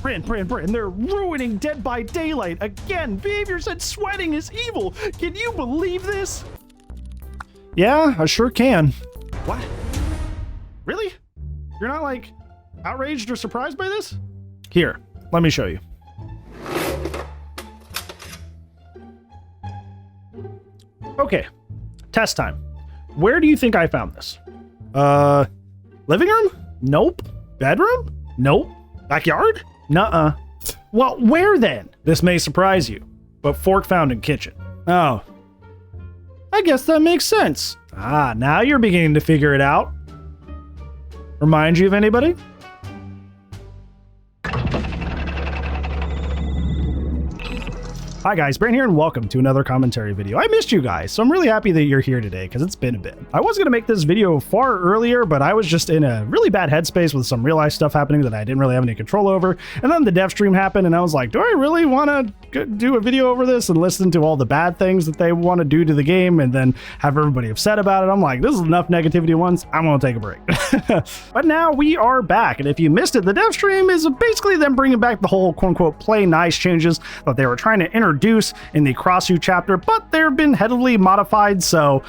Brand, they're ruining Dead by Daylight again. Behavior said sweating is evil. Can you believe this? Yeah, I sure can. What? Really? You're not like outraged or surprised by this? Here, let me show you. Okay, test time. Where do you think I found this? Living room? Nope. Bedroom? Nope. Backyard? Nuh-uh. Well, where then? This may surprise you, but fork found in kitchen. Oh. I guess that makes sense. Ah, now you're beginning to figure it out. Remind you of anybody? Hi guys, Brant here and welcome to another commentary video. I missed you guys, so I'm really happy that you're here today because it's been a bit. I was going to make this video far earlier, but I was just in a really bad headspace with some real life stuff happening that I didn't really have any control over. And then the dev stream happened and I was like, do I really want to do a video over this and listen to all the bad things that they want to do to the game and then have everybody upset about it? I'm like, this is enough negativity once. I'm going to take a break. But now we are back. And if you missed it, the dev stream is basically them bringing back the whole quote unquote play nice changes that they were trying to introduce in the Cross-U chapter, but they've been heavily modified, so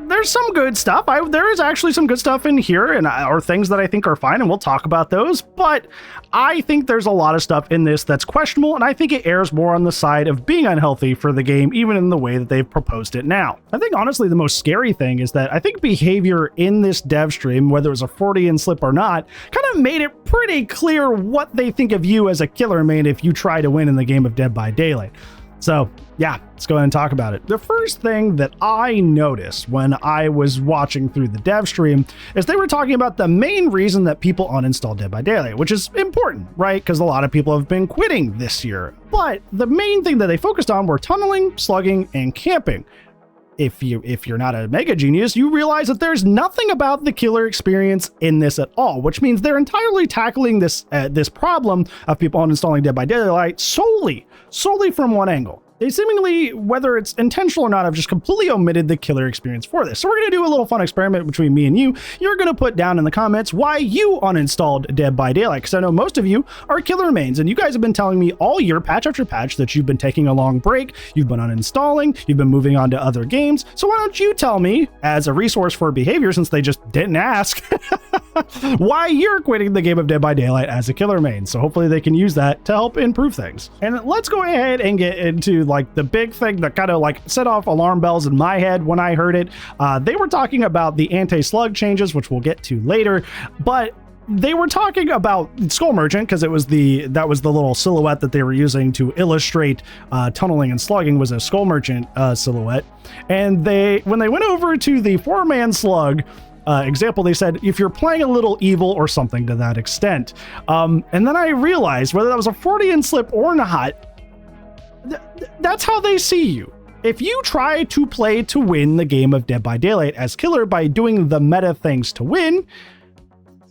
there's some good stuff. There is actually some good stuff in here or things that I think are fine, and we'll talk about those, but I think there's a lot of stuff in this that's questionable, and I think it errs more on the side of being unhealthy for the game, even in the way that they've proposed it now. I think honestly the most scary thing is that I think behavior in this dev stream, whether it was a Freudian slip or not, kind of made it pretty clear what they think of you as a killer main if you try to win in the game of Dead by Daylight. So yeah, let's go ahead and talk about it. The first thing that I noticed when I was watching through the dev stream is they were talking about the main reason that people uninstall Dead by Daylight, which is important, right? Because a lot of people have been quitting this year. But the main thing that they focused on were tunneling, slugging, and camping. If you're not a mega genius, you realize that there's nothing about the killer experience in this at all, which means they're entirely tackling this problem of people uninstalling Dead by Daylight solely from one angle. They seemingly, whether it's intentional or not, have just completely omitted the killer experience for this. So we're going to do a little fun experiment between me and you. You're going to put down in the comments why you uninstalled Dead by Daylight, because I know most of you are killer mains, and you guys have been telling me all year, patch after patch, that you've been taking a long break, you've been uninstalling, you've been moving on to other games. So why don't you tell me, as a resource for behavior, since they just didn't ask, why you're quitting the game of Dead by Daylight as a killer main. So hopefully they can use that to help improve things. And let's go ahead and get into like the big thing that kind of like set off alarm bells in my head when I heard it. They were talking about the anti-slug changes, which we'll get to later, but they were talking about Skull Merchant because that was the little silhouette that they were using to illustrate tunneling and slugging was a Skull Merchant silhouette. And when they went over to the 4-man slug example, they said, if you're playing a little evil or something to that extent. And then I realized whether that was a Freudian slip or not, that's how they see you. If you try to play to win the game of Dead by Daylight as killer by doing the meta things to win,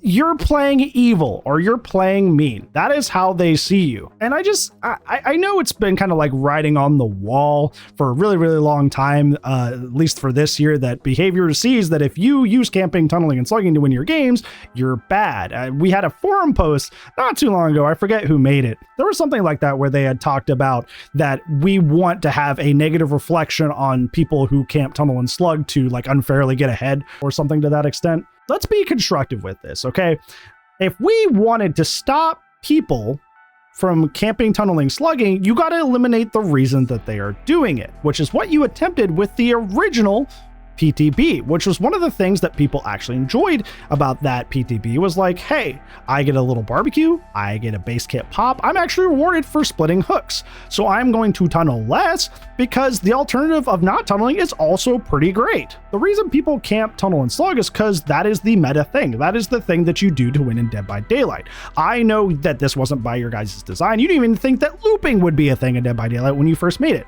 you're playing evil or you're playing mean. That is how they see you. And I know it's been kind of like writing on the wall for a really, really long time, at least for this year, that behavior sees that if you use camping, tunneling, and slugging to win your games, you're bad. We had a forum post not too long ago. I forget who made it. There was something like that where they had talked about that we want to have a negative reflection on people who camp, tunnel, and slug to like unfairly get ahead or something to that extent. Let's be constructive with this, okay? If we wanted to stop people from camping, tunneling, slugging, you got to eliminate the reason that they are doing it, which is what you attempted with the original PTB, which was one of the things that people actually enjoyed about that PTB was like, hey, I get a little barbecue, I get a base kit pop, I'm actually rewarded for splitting hooks. So I'm going to tunnel less because the alternative of not tunneling is also pretty great. The reason people camp, tunnel, and slug is because that is the meta thing. That is the thing that you do to win in Dead by Daylight. I know that this wasn't by your guys' design. You didn't even think that looping would be a thing in Dead by Daylight when you first made it.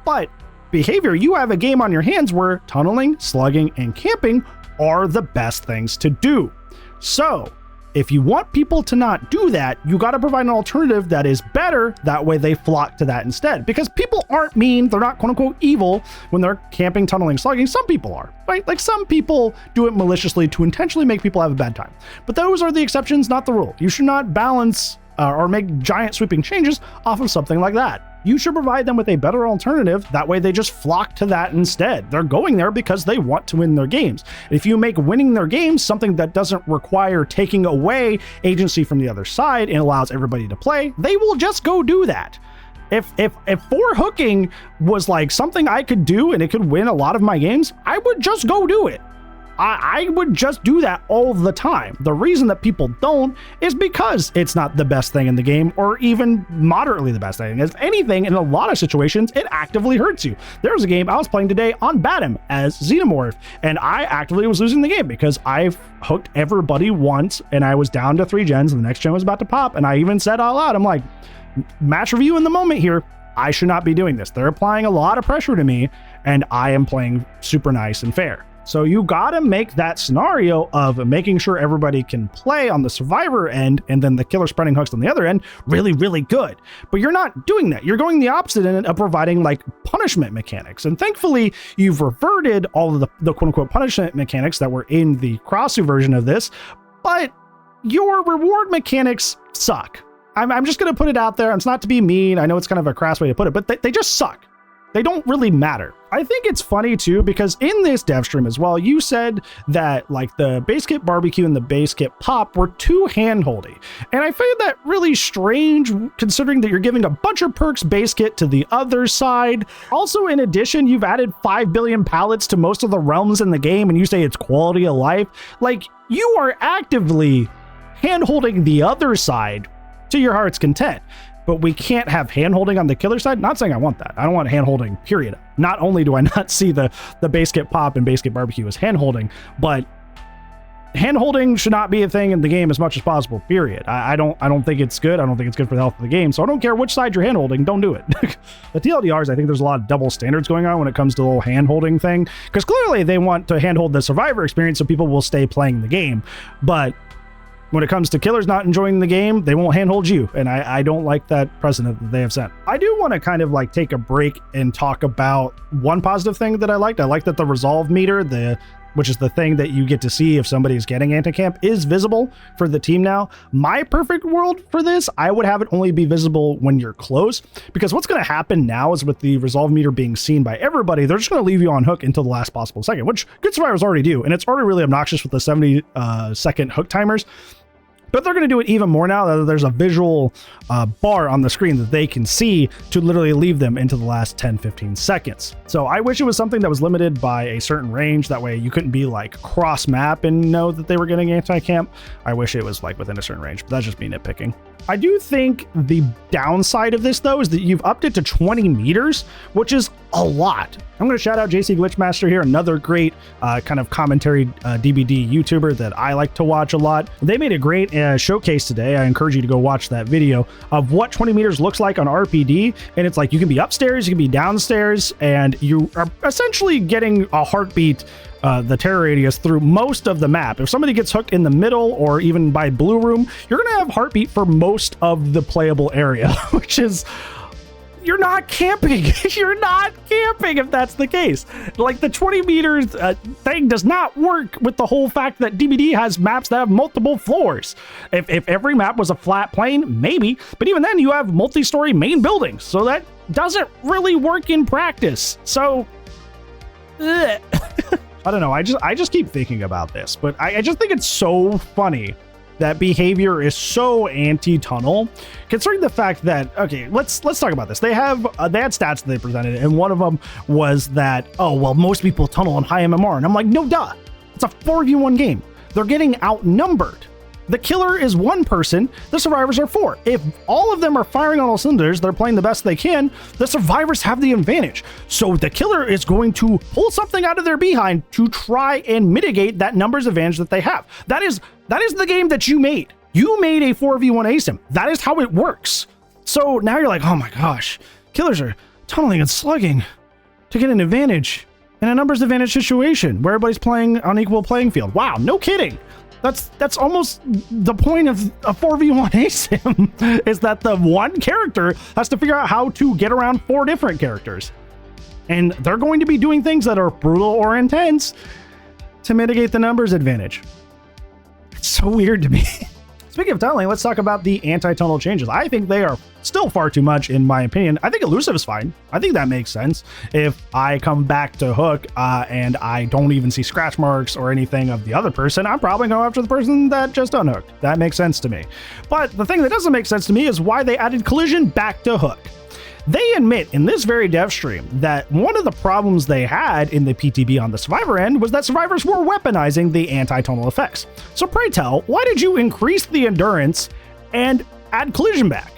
But behavior, you have a game on your hands where tunneling, slugging, and camping are the best things to do. So if you want people to not do that, you got to provide an alternative that is better. That way they flock to that instead, because people aren't mean. They're not quote unquote evil when they're camping, tunneling, slugging. Some people are, right? Like some people do it maliciously to intentionally make people have a bad time, but those are the exceptions, not the rule. You should not balance or make giant sweeping changes off of something like that. You should provide them with a better alternative. That way they just flock to that instead. They're going there because they want to win their games. If you make winning their games something that doesn't require taking away agency from the other side and allows everybody to play, they will just go do that. If for hooking was like something I could do and it could win a lot of my games, I would just go do it. I would just do that all the time. The reason that people don't is because it's not the best thing in the game, or even moderately the best thing. If anything, in a lot of situations, it actively hurts you. There was a game I was playing today on Batum as Xenomorph, and I actively was losing the game because I've hooked everybody once, and I was down to 3 gens, and the next gen was about to pop, and I even said out loud, I'm like, match review in the moment here, I should not be doing this. They're applying a lot of pressure to me, and I am playing super nice and fair. So you gotta make that scenario of making sure everybody can play on the survivor end and then the killer spreading hooks on the other end really, really good. But you're not doing that. You're going the opposite end of providing like punishment mechanics. And thankfully, you've reverted all of the quote unquote punishment mechanics that were in the Crossu version of this, but your reward mechanics suck. I'm just gonna put it out there. It's not to be mean. I know it's kind of a crass way to put it, but they just suck. They don't really matter. I think it's funny too, because in this dev stream as well, you said that like the base kit barbecue and the base kit pop were too handholdy. And I find that really strange considering that you're giving a bunch of perks base kit to the other side. Also, in addition, you've added 5 billion pallets to most of the realms in the game and you say it's quality of life. Like, you are actively handholding the other side to your heart's content. But we can't have handholding on the killer side. Not saying I want that. I don't want handholding, period. Not only do I not see the base kit pop and base kit barbecue as handholding, but handholding should not be a thing in the game as much as possible, period. I don't think it's good. I don't think it's good for the health of the game. So I don't care which side you're handholding, don't do it. The TLDRs, I think there's a lot of double standards going on when it comes to the whole handholding thing, because clearly they want to handhold the survivor experience so people will stay playing the game. But when it comes to killers not enjoying the game, they won't handhold you. And I don't like that precedent that they have set. I do want to kind of like take a break and talk about one positive thing that I liked. I like that the resolve meter, which is the thing that you get to see if somebody's getting anti-camp, is visible for the team now. My perfect world for this, I would have it only be visible when you're close, because what's going to happen now is with the resolve meter being seen by everybody, they're just going to leave you on hook until the last possible second, which good survivors already do. And it's already really obnoxious with the 70-second hook timers. But they're going to do it even more now that there's a visual bar on the screen that they can see to literally leave them into the last 10-15 seconds. So I wish it was something that was limited by a certain range. That way you couldn't be like cross map and know that they were getting anti-camp. I wish it was like within a certain range, but that's just me nitpicking. I do think the downside of this, though, is that you've upped it to 20 meters, which is a lot. I'm going to shout out JC Glitchmaster here, another great kind of commentary DBD YouTuber that I like to watch a lot. They made a great showcase today. I encourage you to go watch that video of what 20 meters looks like on RPD. And it's like you can be upstairs, you can be downstairs, and you are essentially getting a heartbeat, the terror radius through most of the map. If somebody gets hooked in the middle or even by blue room, you're going to have heartbeat for most of the playable area, which is, you're not camping. You're not camping if that's the case. Like the 20 meters thing does not work with the whole fact that DBD has maps that have multiple floors. If every map was a flat plane, maybe, but even then you have multi-story main buildings. So that doesn't really work in practice. So, I don't know. I just keep thinking about this, but I just think it's so funny that behavior is so anti-tunnel, considering the fact that, okay, let's talk about this. They had stats that they presented, and one of them was that, oh, well, most people tunnel on high MMR. And I'm like, no, duh. It's a 4v1 game. They're getting outnumbered. The killer is one person, the survivors are 4. If all of them are firing on all cylinders, they're playing the best they can, the survivors have the advantage. So the killer is going to pull something out of their behind to try and mitigate that numbers advantage that they have. That is the game that you made. You made a 4v1 ASIM. That is how it works. So now you're like, oh my gosh, killers are tunneling and slugging to get an advantage in a numbers advantage situation where everybody's playing on equal playing field. Wow, no kidding. That's almost the point of a 4v1 ASIM, is that the one character has to figure out how to get around 4 different characters. And they're going to be doing things that are brutal or intense to mitigate the numbers advantage. It's so weird to me. Speaking of tunneling, let's talk about the anti-tunnel changes. I think they are still far too much, in my opinion. I think elusive is fine. I think that makes sense. If I come back to hook and I don't even see scratch marks or anything of the other person, I'm probably going after the person that just unhooked. That makes sense to me. But the thing that doesn't make sense to me is why they added collision back to hook. They admit in this very dev stream that one of the problems they had in the PTB on the survivor end was that survivors were weaponizing the anti-tunnel effects. So pray tell, why did you increase the endurance and add collision back?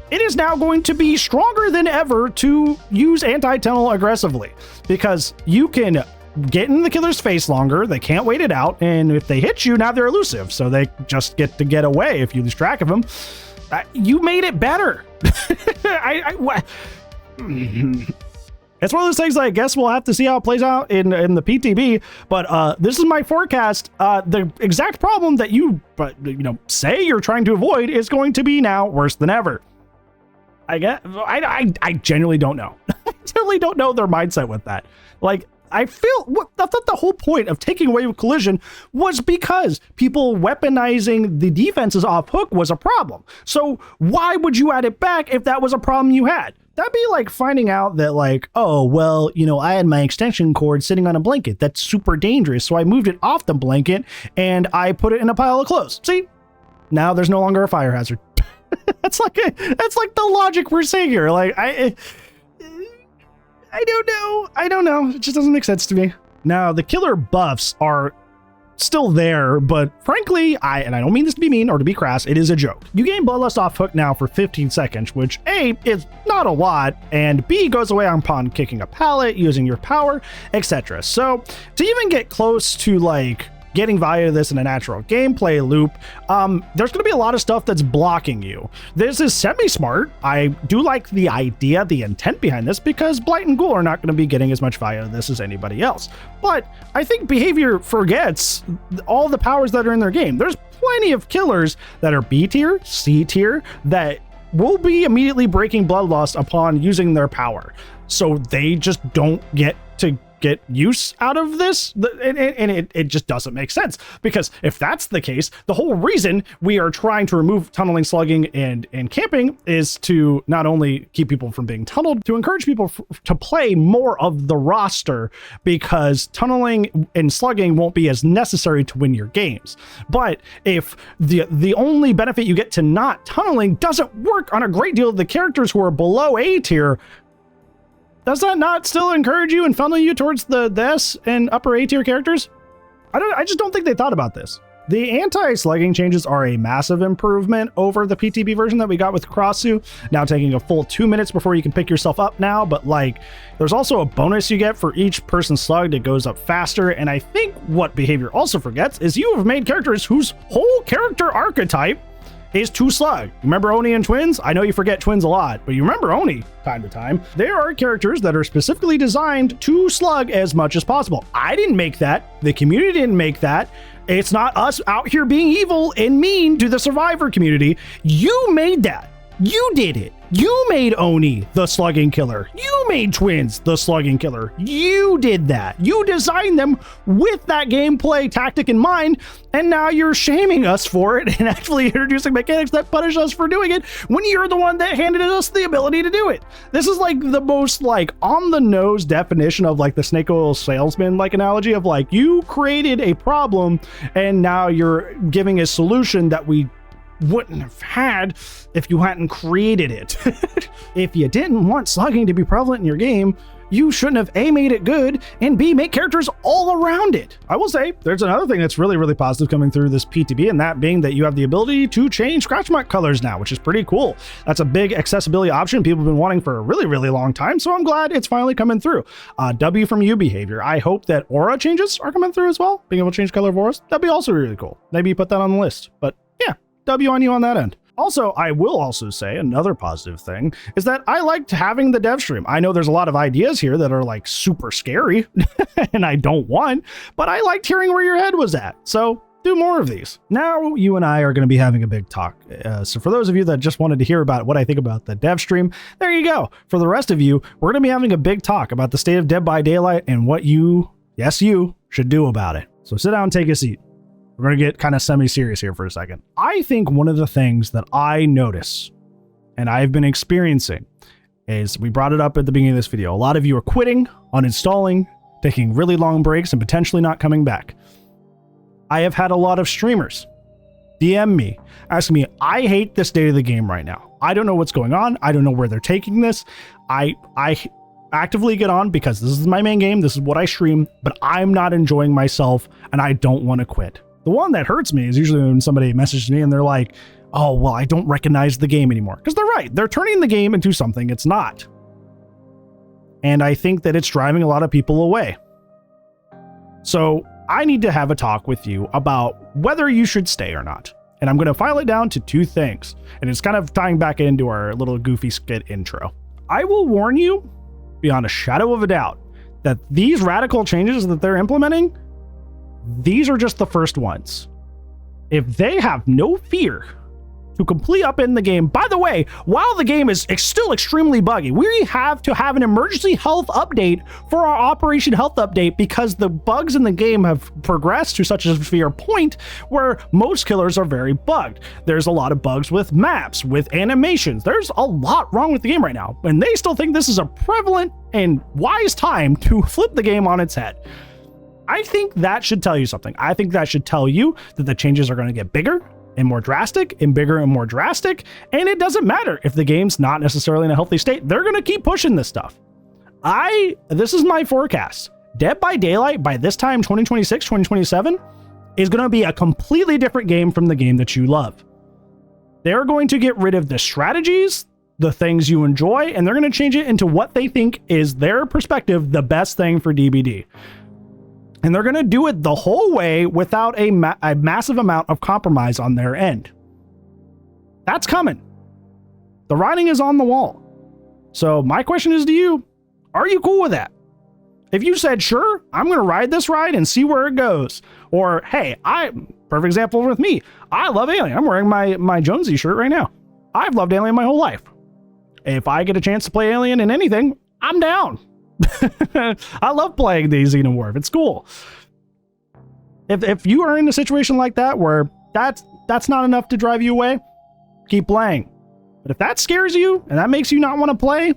It is now going to be stronger than ever to use anti-tunnel aggressively, because you can get in the killer's face longer, they can't wait it out, and if they hit you, now they're elusive, so they just get to get away if you lose track of them. You made it better. It's one of those things I guess we'll have to see how it plays out in the PTB, but this is my forecast. The exact problem that you say you're trying to avoid is going to be now worse than ever. I genuinely don't know. I genuinely don't know their mindset with that. Like, I thought the whole point of taking away collision was because people weaponizing the defenses off hook was a problem. So why would you add it back if that was a problem you had? That'd be like finding out that, like, oh, well, I had my extension cord sitting on a blanket. That's super dangerous. So I moved it off the blanket and I put it in a pile of clothes. See, now there's no longer a fire hazard. That's like the logic we're saying here. Like, I don't know. It just doesn't make sense to me. Now, the killer buffs are still there, but frankly, I don't mean this to be mean or to be crass, it is a joke. You gain Bloodlust off hook now for 15 seconds, which A, is not a lot, and B, goes away upon kicking a pallet, using your power, etc. So, to even get close to, like, getting value to this in a natural gameplay loop, there's going to be a lot of stuff that's blocking you. This is semi-smart. I do like the idea, the intent behind this, because Blight and Ghoul are not going to be getting as much value out of this as anybody else. But I think behavior forgets all the powers that are in their game. There's plenty of killers that are B tier, C tier, that will be immediately breaking Bloodlust upon using their power. So they just don't get to get use out of this, and it just doesn't make sense, because if that's the case, the whole reason we are trying to remove tunneling, slugging, and camping is to not only keep people from being tunneled, to encourage people to play more of the roster, because tunneling and slugging won't be as necessary to win your games. But if the only benefit you get to not tunneling doesn't work on a great deal of the characters who are below A tier, does that not still encourage you and funnel you towards the S and upper A tier characters? I just don't think they thought about this. The anti-slugging changes are a massive improvement over the PTB version that we got with Crossu, now taking a full 2 minutes before you can pick yourself up now, but like, there's also a bonus you get for each person slugged. It goes up faster, and I think what behavior also forgets is you have made characters whose whole character archetype is to slug. Remember Oni and Twins? I know you forget Twins a lot, but you remember Oni time to time. There are characters that are specifically designed to slug as much as possible. I didn't make that. The community didn't make that. It's not us out here being evil and mean to the survivor community. You made that. You did it. You made Oni the slugging killer. You made Twins the slugging killer. You did that. You designed them with that gameplay tactic in mind, and now you're shaming us for it and actually introducing mechanics that punish us for doing it when you're the one that handed us the ability to do it. This is like the most like on the nose definition of like the snake oil salesman like analogy of like, you created a problem and now you're giving a solution that we wouldn't have had if you hadn't created it. If you didn't want slugging to be prevalent in your game, you shouldn't have A, made it good, and B, make characters all around it. I will say there's another thing that's really, really positive coming through this PTB, and that being that you have the ability to change scratch mark colors now, which is pretty cool. That's a big accessibility option people have been wanting for a really, really long time, so I'm glad it's finally coming through. W from you behavior. I hope that aura changes are coming through as well. Being able to change color of auras, that'd be also really cool. Maybe you put that on the list, but yeah, W on you on that end. Also, I will also say another positive thing is that I liked having the dev stream. I know there's a lot of ideas here that are like super scary and I don't want, but I liked hearing where your head was at. So do more of these. Now you and I are going to be having a big talk. So for those of you that just wanted to hear about what I think about the dev stream, there you go. For the rest of you, we're going to be having a big talk about the state of Dead by Daylight and what you, yes, you should do about it. So sit down and take a seat. we're going to get kind of semi-serious here for a second. I think one of the things that I notice and I've been experiencing is, we brought it up at the beginning of this video, a lot of you are quitting, uninstalling, taking really long breaks, and potentially not coming back. I have had a lot of streamers DM me, asking me, I hate the state of the game right now. I don't know what's going on. I don't know where they're taking this. I actively get on because this is my main game. This is what I stream, but I'm not enjoying myself and I don't want to quit. The one that hurts me is usually when somebody messages me and they're like, oh, well, I don't recognize the game anymore. Because they're right. They're turning the game into something it's not. And I think that it's driving a lot of people away. So I need to have a talk with you about whether you should stay or not. And I'm going to file it down to 2 things. And it's kind of tying back into our little goofy skit intro. I will warn you, beyond a shadow of a doubt, that these radical changes that they're implementing, these are just the first ones. If they have no fear to complete upend the game, by the way, while the game is still extremely buggy, we have to have an emergency health update for our Operation Health Update because the bugs in the game have progressed to such a severe point where most killers are very bugged. There's a lot of bugs with maps, with animations. There's a lot wrong with the game right now, and they still think this is a prevalent and wise time to flip the game on its head. I think that should tell you something. I think that should tell you that the changes are going to get bigger and more drastic and bigger and more drastic. And it doesn't matter if the game's not necessarily in a healthy state. They're going to keep pushing this stuff. This is my forecast. Dead by Daylight by this time, 2026, 2027, is going to be a completely different game from the game that you love. They're going to get rid of the strategies, the things you enjoy, and they're going to change it into what they think is their perspective, the best thing for DBD. And they're going to do it the whole way without a massive amount of compromise on their end. That's coming. The writing is on the wall. So my question is to you, are you cool with that? If you said, sure, I'm going to ride this ride and see where it goes. Or, hey, perfect example with me. I love Alien. I'm wearing my Jonesy shirt right now. I've loved Alien my whole life. If I get a chance to play Alien in anything, I'm down. I love playing the Xenomorph. It's cool. If you are in a situation like that where that's not enough to drive you away, keep playing. But if that scares you and that makes you not want to play,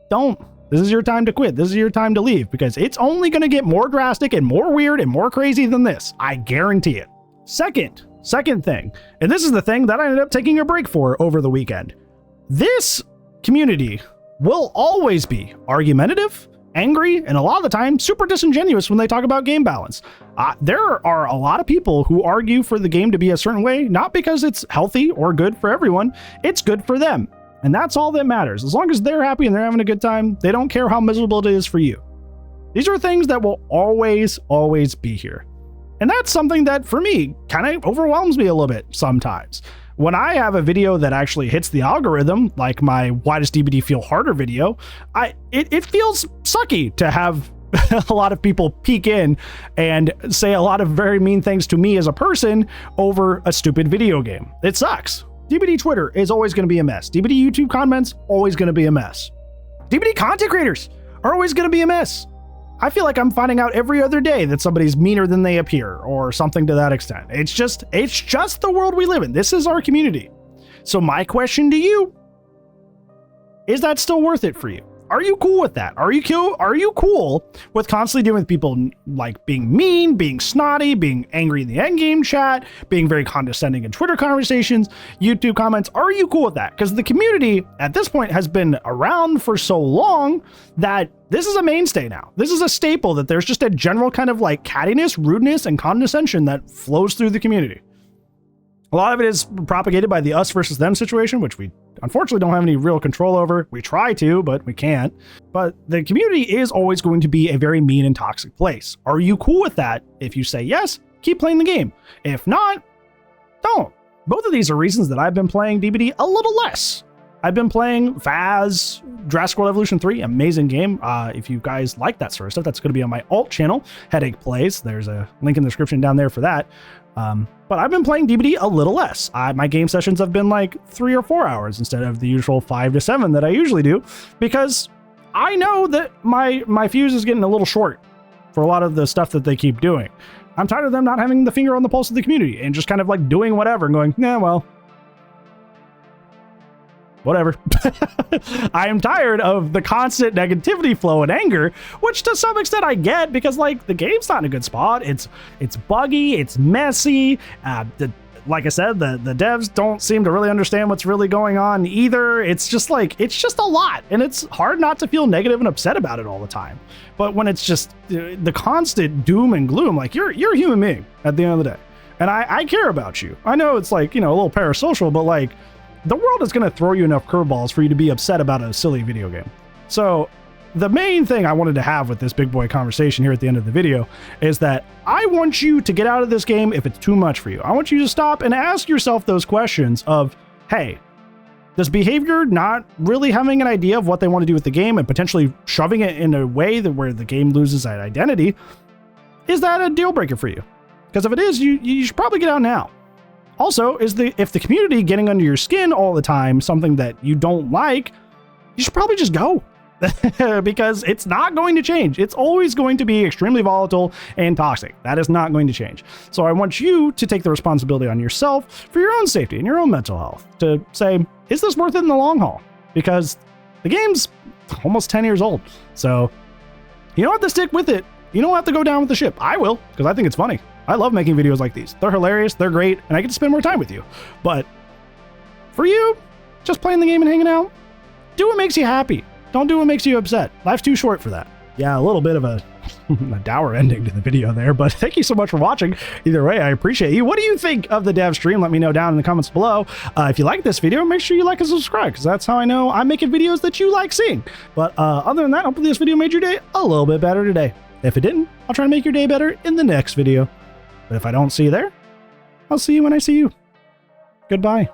don't. This is your time to quit. This is your time to leave because it's only going to get more drastic and more weird and more crazy than this. I guarantee it. Second thing, and this is the thing that I ended up taking a break for over the weekend. This community will always be argumentative, angry, and a lot of the time super disingenuous when they talk about game balance. There are a lot of people who argue for the game to be a certain way, not because it's healthy or good for everyone, it's good for them. And that's all that matters. As long as they're happy and they're having a good time, they don't care how miserable it is for you. These are things that will always be here. And that's something that, for me, kind of overwhelms me a little bit sometimes. When I have a video that actually hits the algorithm, like my Why Does DBD Feel Harder video, it feels sucky to have a lot of people peek in and say a lot of very mean things to me as a person over a stupid video game. It sucks. DBD Twitter is always going to be a mess. DBD YouTube comments, always going to be a mess. DBD content creators are always going to be a mess. I feel like I'm finding out every other day that somebody's meaner than they appear or something to that extent. It's just the world we live in. This is our community. So my question to you, is that still worth it for you? Are you cool with that? Are you cool with constantly dealing with people like being mean, being snotty, being angry in the endgame chat, being very condescending in Twitter conversations, YouTube comments? Are you cool with that? Because the community at this point has been around for so long that this is a mainstay now. This is a staple that there's just a general kind of like cattiness, rudeness, and condescension that flows through the community. A lot of it is propagated by the us versus them situation, which we unfortunately don't have any real control over. We try to, but we can't. But the community is always going to be a very mean and toxic place. Are you cool with that? If you say yes, keep playing the game. If not, don't. Both of these are reasons that I've been playing DBD a little less. I've been playing Phaz, Jurassic World Evolution 3, amazing game. If you guys like that sort of stuff, that's going to be on my alt channel, Headache Plays. There's a link in the description down there for that. But I've been playing DBD a little less. My game sessions have been like 3 or 4 hours instead of the usual 5 to 7 that I usually do, because I know that my fuse is getting a little short for a lot of the stuff that they keep doing. I'm tired of them not having the finger on the pulse of the community and just kind of like doing whatever and going, yeah, well, whatever. I am tired of the constant negativity flow and anger, which to some extent I get, because like the game's not in a good spot. It's buggy, it's messy. Like I said, the devs don't seem to really understand what's really going on either. It's just a lot, and it's hard not to feel negative and upset about it all the time. But when it's just the constant doom and gloom, like you're a human being at the end of the day, and I care about you. I know it's like, you know, a little parasocial, but like the world is going to throw you enough curveballs for you to be upset about a silly video game. So the main thing I wanted to have with this big boy conversation here at the end of the video is that I want you to get out of this game if it's too much for you. I want you to stop and ask yourself those questions of, hey, does behavior not really having an idea of what they want to do with the game and potentially shoving it in a way that where the game loses that identity, is that a deal breaker for you? Because if it is, you should probably get out now. Also, if the community getting under your skin all the time something that you don't like, you should probably just go. Because it's not going to change. It's always going to be extremely volatile and toxic. That is not going to change. So I want you to take the responsibility on yourself for your own safety and your own mental health to say, is this worth it in the long haul? Because the game's almost 10 years old. So you don't have to stick with it. You don't have to go down with the ship. I will, because I think it's funny. I love making videos like these. They're hilarious, they're great, and I get to spend more time with you. But for you, just playing the game and hanging out, do what makes you happy. Don't do what makes you upset. Life's too short for that. Yeah, a little bit of a dour ending to the video there, but thank you so much for watching. Either way, I appreciate you. What do you think of the dev stream? Let me know down in the comments below. If you like this video, make sure you like and subscribe, because that's how I know I'm making videos that you like seeing. But other than that, hopefully this video made your day a little bit better today. If it didn't, I'll try to make your day better in the next video. But if I don't see you there, I'll see you when I see you. Goodbye.